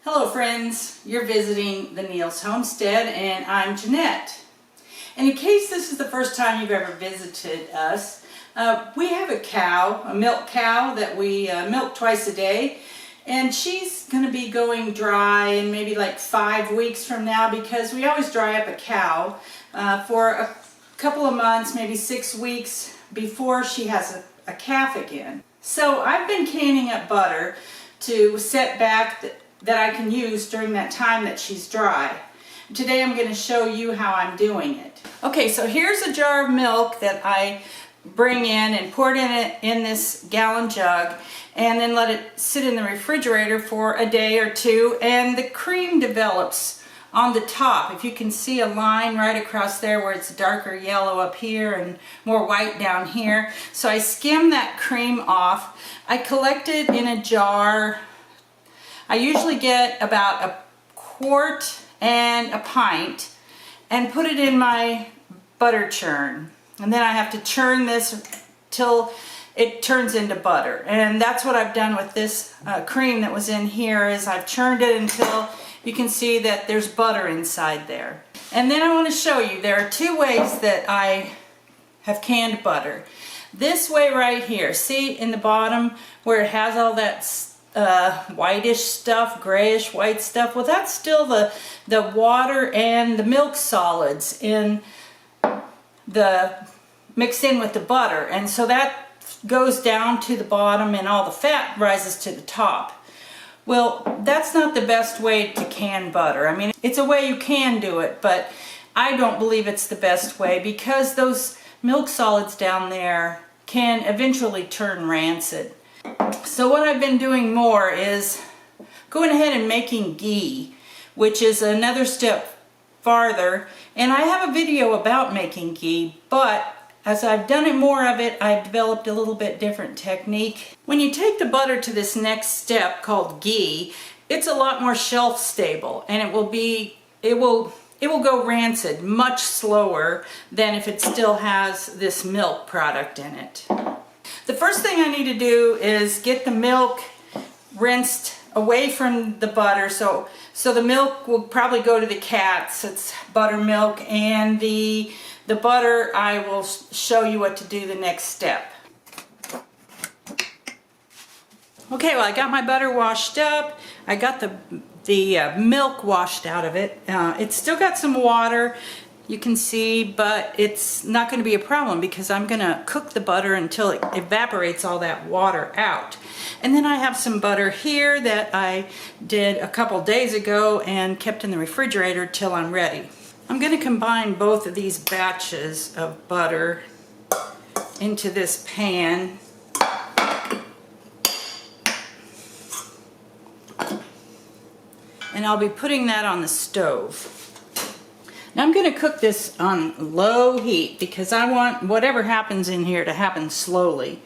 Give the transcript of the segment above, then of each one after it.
Hello friends, you're visiting the Neil's Homestead and I'm Jeanette. And in case this is the first time you've ever visited us, we have a cow, a milk cow that we milk twice a day, and she's going to be going dry in maybe like 5 weeks from now because we always dry up a cow for a couple of months, maybe 6 weeks before she has a calf again. So I've been canning up butter to set back that I can use during that time that she's dry. Today I'm going to show you how I'm doing it. Okay, so here's a jar of milk that I bring in and pour it in this gallon jug and then let it sit in the refrigerator for a day or two, and the cream develops on the top. If you can see a line right across there where it's darker yellow up here and more white down here. So I skim that cream off. I collect it in a jar. I usually get about a quart and a pint and put it in my butter churn. And then I have to churn this till it turns into butter. And that's what I've done with this cream that was in here, is I've churned it until you can see that there's butter inside there. And then I want to show you, there are two ways that I have canned butter. This way right here, see in the bottom where it has all that whitish stuff, grayish white stuff? Well, that's still the water and the milk solids in the mixed in with the butter, and so that goes down to the bottom and all the fat rises to the top. Well, that's not the best way to can butter. I mean, it's a way you can do it, but I don't believe it's the best way because those milk solids down there can eventually turn rancid. So what I've been doing more is going ahead and making ghee, which is another step farther. And I have a video about making ghee, but as I've done it more of it, I've developed a little bit different technique. When you take the butter to this next step called ghee, it's a lot more shelf stable, and it will go rancid much slower than if it still has this milk product in it. The first thing I need to do is get the milk rinsed away from the butter, so the milk will probably go to the cats. It's buttermilk, and the butter I will show you what to do the next step. Okay, well, I got my butter washed up. I got the milk washed out of it. It's still got some water, you can see, but it's not going to be a problem because I'm going to cook the butter until it evaporates all that water out. And then I have some butter here that I did a couple days ago and kept in the refrigerator till I'm ready. I'm going to combine both of these batches of butter into this pan. And I'll be putting that on the stove. Now I'm going to cook this on low heat because I want whatever happens in here to happen slowly,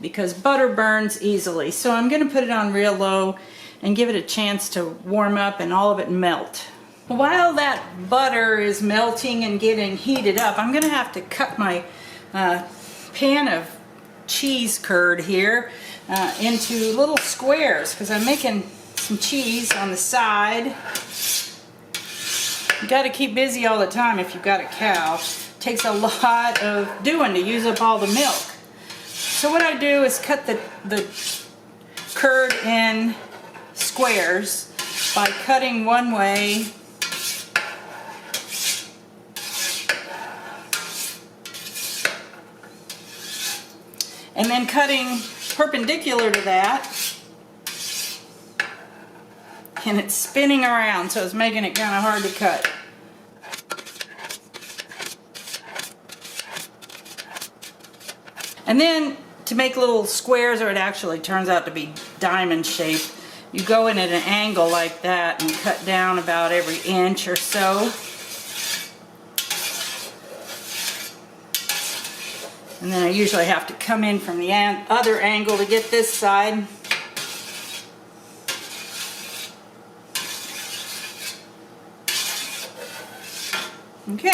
because butter burns easily. So I'm going to put it on real low and give it a chance to warm up and all of it melt. While that butter is melting and getting heated up, I'm going to have to cut my pan of cheese curd here into little squares because I'm making some cheese on the side. You got to keep busy all the time if you've got a cow. It takes a lot of doing to use up all the milk. So what I do is cut the curd in squares by cutting one way and then cutting perpendicular to that. And it's spinning around, so it's making it kind of hard to cut. And then to make little squares, or it actually turns out to be diamond shaped, you go in at an angle like that and cut down about every inch or so. And then I usually have to come in from the other angle to get this side. Okay,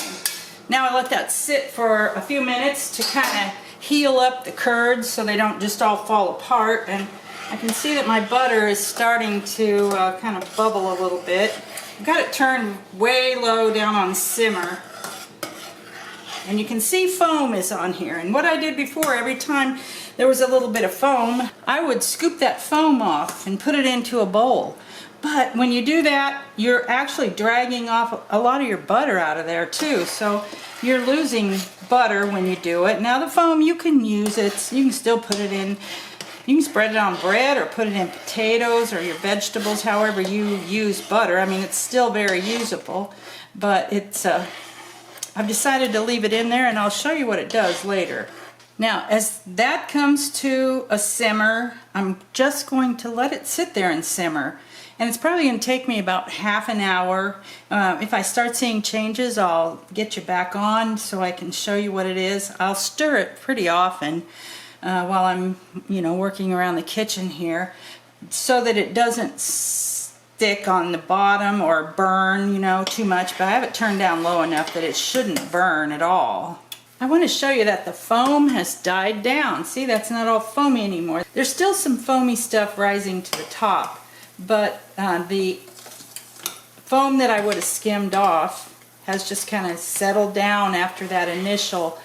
now I let that sit for a few minutes to kind of heal up the curds so they don't just all fall apart. And I can see that my butter is starting to kind of bubble a little bit. I've got it turned way low down on simmer. And you can see foam is on here. And what I did before, every time there was a little bit of foam, I would scoop that foam off and put it into a bowl. But when you do that, you're actually dragging off a lot of your butter out of there too. So you're losing butter when you do it. Now the foam, you can use it. You can still put it in. You can spread it on bread or put it in potatoes or your vegetables, however you use butter. I mean, it's still very usable, but it's I've decided to leave it in there, and I'll show you what it does later. Now, as that comes to a simmer, I'm just going to let it sit there and simmer. And it's probably going to take me about half an hour. If I start seeing changes, I'll get you back on so I can show you what it is. I'll stir it pretty often while I'm, working around the kitchen here, so that it doesn't stick on the bottom or burn, too much. But I have it turned down low enough that it shouldn't burn at all. I want to show you that the foam has died down. See, that's not all foamy anymore. There's still some foamy stuff rising to the top, but the foam that I would have skimmed off has just kind of settled down after that initial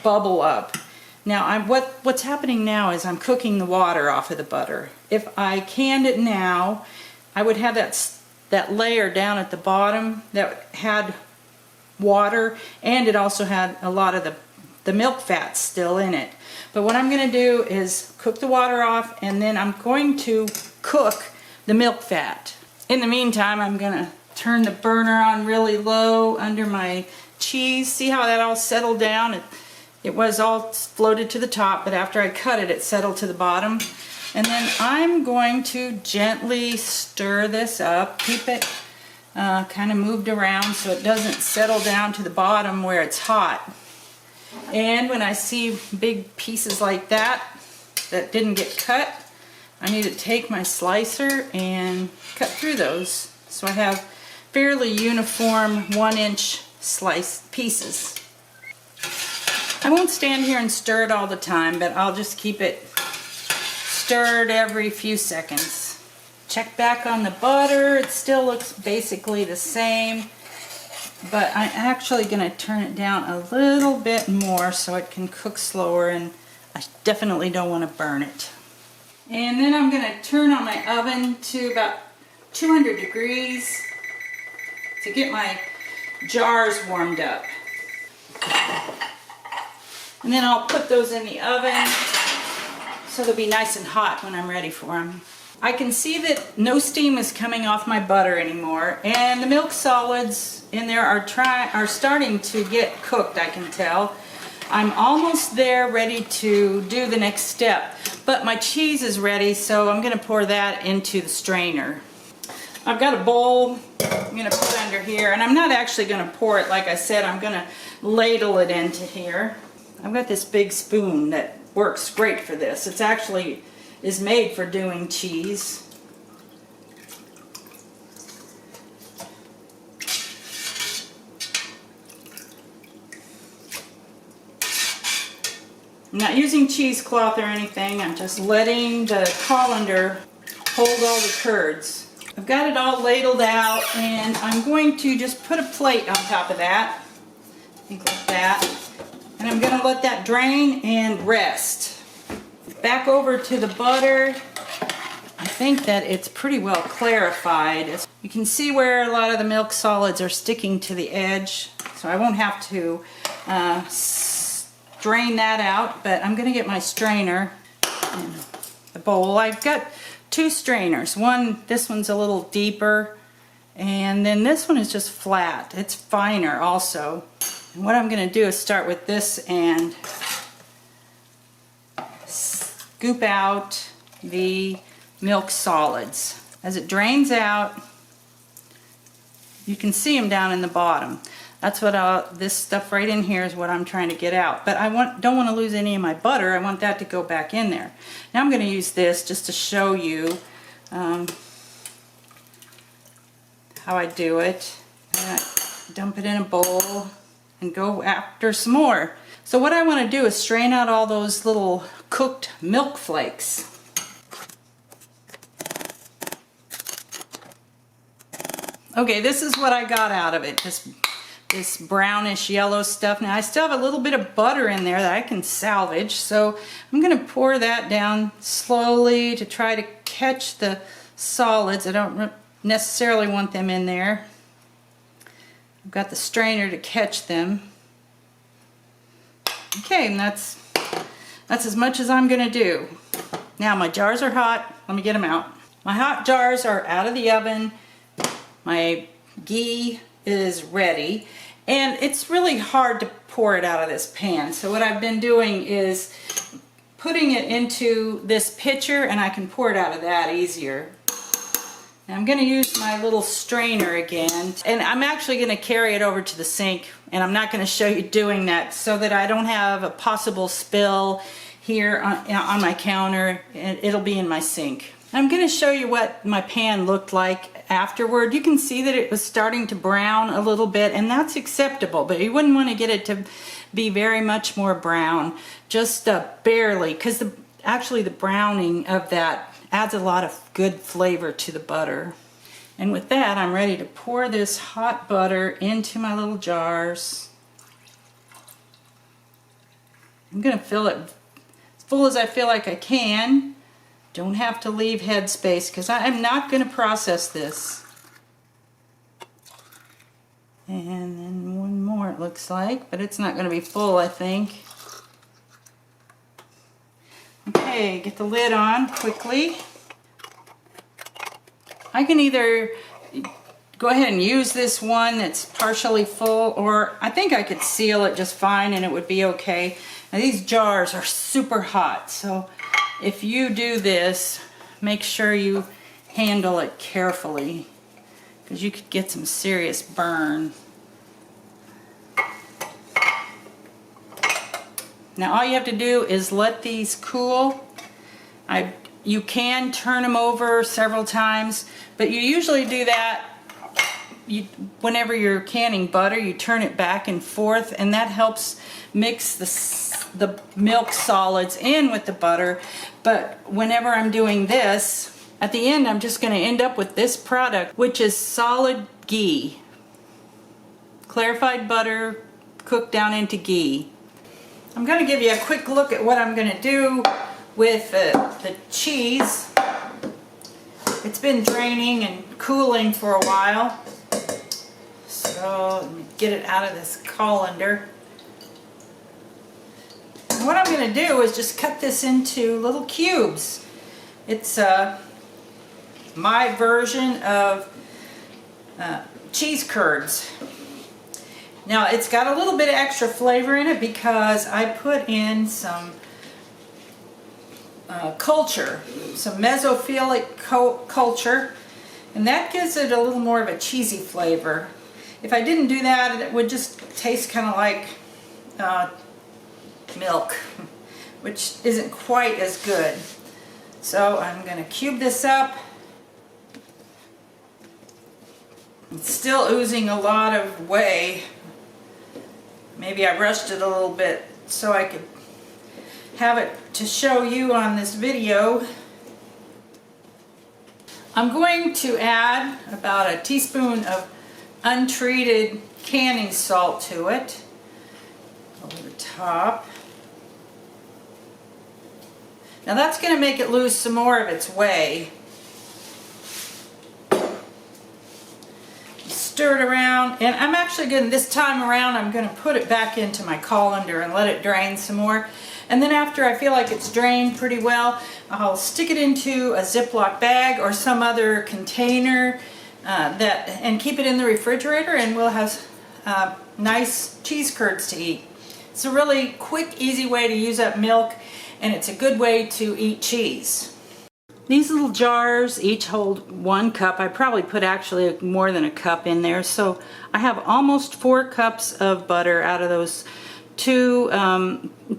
bubble up. Now, what's happening now is I'm cooking the water off of the butter. If I canned it now, I would have that layer down at the bottom that had water, and it also had a lot of the milk fat still in it. But what I'm going to do is cook the water off, and then I'm going to cook the milk fat. In the meantime, I'm going to turn the burner on really low under my cheese. See how that all settled down? It was all floated to the top, but after I cut it, it settled to the bottom. And then I'm going to gently stir this up, keep it kind of moved around so it doesn't settle down to the bottom where it's hot. And when I see big pieces like that didn't get cut, I need to take my slicer and cut through those. So I have fairly uniform 1-inch slice pieces. I won't stand here and stir it all the time, but I'll just keep it stirred every few seconds. Check back on the butter. It still looks basically the same, but I'm actually going to turn it down a little bit more so it can cook slower, and I definitely don't want to burn it. And then I'm going to turn on my oven to about 200 degrees to get my jars warmed up. And then I'll put those in the oven so they'll be nice and hot when I'm ready for them. I can see that no steam is coming off my butter anymore, and the milk solids in there are starting to get cooked, I can tell. I'm almost there, ready to do the next step, but my cheese is ready, so I'm going to pour that into the strainer. I've got a bowl I'm going to put under here, and I'm not actually going to pour it like I said. I'm going to ladle it into here. I've got this big spoon that works great for this. It's actually is made for doing cheese. I'm not using cheesecloth or anything. I'm just letting the colander hold all the curds. I've got it all ladled out, and I'm going to just put a plate on top of that. I think like that. And I'm going to let that drain and rest. Back over to the butter. I think that it's pretty well clarified. You can see where a lot of the milk solids are sticking to the edge, so I won't have to drain that out, but I'm going to get my strainer and the bowl. I've got two strainers. This one's a little deeper, and then this one is just flat. It's finer also. And what I'm going to do is start with this and scoop out the milk solids. As it drains out, you can see them down in the bottom. That's what this stuff right in here is what I'm trying to get out. But I don't want to lose any of my butter. I want that to go back in there. Now I'm going to use this just to show you how I do it. Dump it in a bowl and go after some more. So what I want to do is strain out all those little cooked milk flakes. Okay, this is what I got out of it. This brownish yellow stuff. Now I still have a little bit of butter in there that I can salvage, so I'm going to pour that down slowly to try to catch the solids. I don't necessarily want them in there. I've got the strainer to catch them. Okay, and that's as much as I'm going to do. Now my jars are hot. Let me get them out. My hot jars are out of the oven. My ghee is ready, and it's really hard to pour it out of this pan. So what I've been doing is putting it into this pitcher, and I can pour it out of that easier. Now I'm going to use my little strainer again, and I'm actually going to carry it over to the sink, and I'm not going to show you doing that so that I don't have a possible spill here on my counter, and it'll be in my sink. I'm going to show you what my pan looked like afterward. You can see that it was starting to brown a little bit, and that's acceptable, but you wouldn't want to get it to be very much more brown, just barely, because actually the browning of that adds a lot of good flavor to the butter. And with that, I'm ready to pour this hot butter into my little jars. I'm going to fill it as full as I feel like I can. Don't have to leave headspace because I'm not going to process this. And then one more it looks like, but it's not going to be full, I think. Okay, get the lid on quickly. I can either go ahead and use this one that's partially full, or I think I could seal it just fine and it would be okay. Now these jars are super hot, so if you do this, make sure you handle it carefully because you could get some serious burn. Now all you have to do is let these cool. You can turn them over several times, but you usually do that whenever you're canning butter, you turn it back and forth, and that helps mix the milk solids in with the butter. But whenever I'm doing this, at the end I'm just going to end up with this product, which is solid ghee. Clarified butter cooked down into ghee. I'm going to give you a quick look at what I'm going to do with the cheese. It's been draining and cooling for a while. So let me get it out of this colander. And what I'm going to do is just cut this into little cubes. It's my version of cheese curds. Now it's got a little bit of extra flavor in it because I put in some culture, some mesophilic culture, and that gives it a little more of a cheesy flavor. If I didn't do that, it would just taste kind of like milk, which isn't quite as good. So I'm going to cube this up. It's still oozing a lot of whey. Maybe I rushed it a little bit so I could have it to show you on this video. I'm going to add about a teaspoon of untreated canning salt to it over the top. Now that's going to make it lose some more of its whey. Stir it around, and I'm actually going to, this time around, I'm going to put it back into my colander and let it drain some more. And then after I feel like it's drained pretty well, I'll stick it into a Ziploc bag or some other container and keep it in the refrigerator, and we'll have nice cheese curds to eat. It's a really quick, easy way to use up milk, and it's a good way to eat cheese. These little jars each hold 1 cup. I probably put actually more than a cup in there, so I have almost 4 cups of butter out of those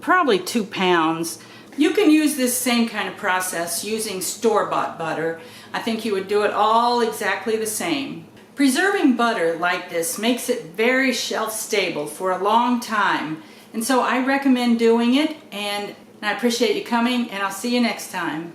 probably 2 pounds. You can use this same kind of process using store-bought butter. I think you would do it all exactly the same. Preserving butter like this makes it very shelf-stable for a long time, and so I recommend doing it, and I appreciate you coming, and I'll see you next time.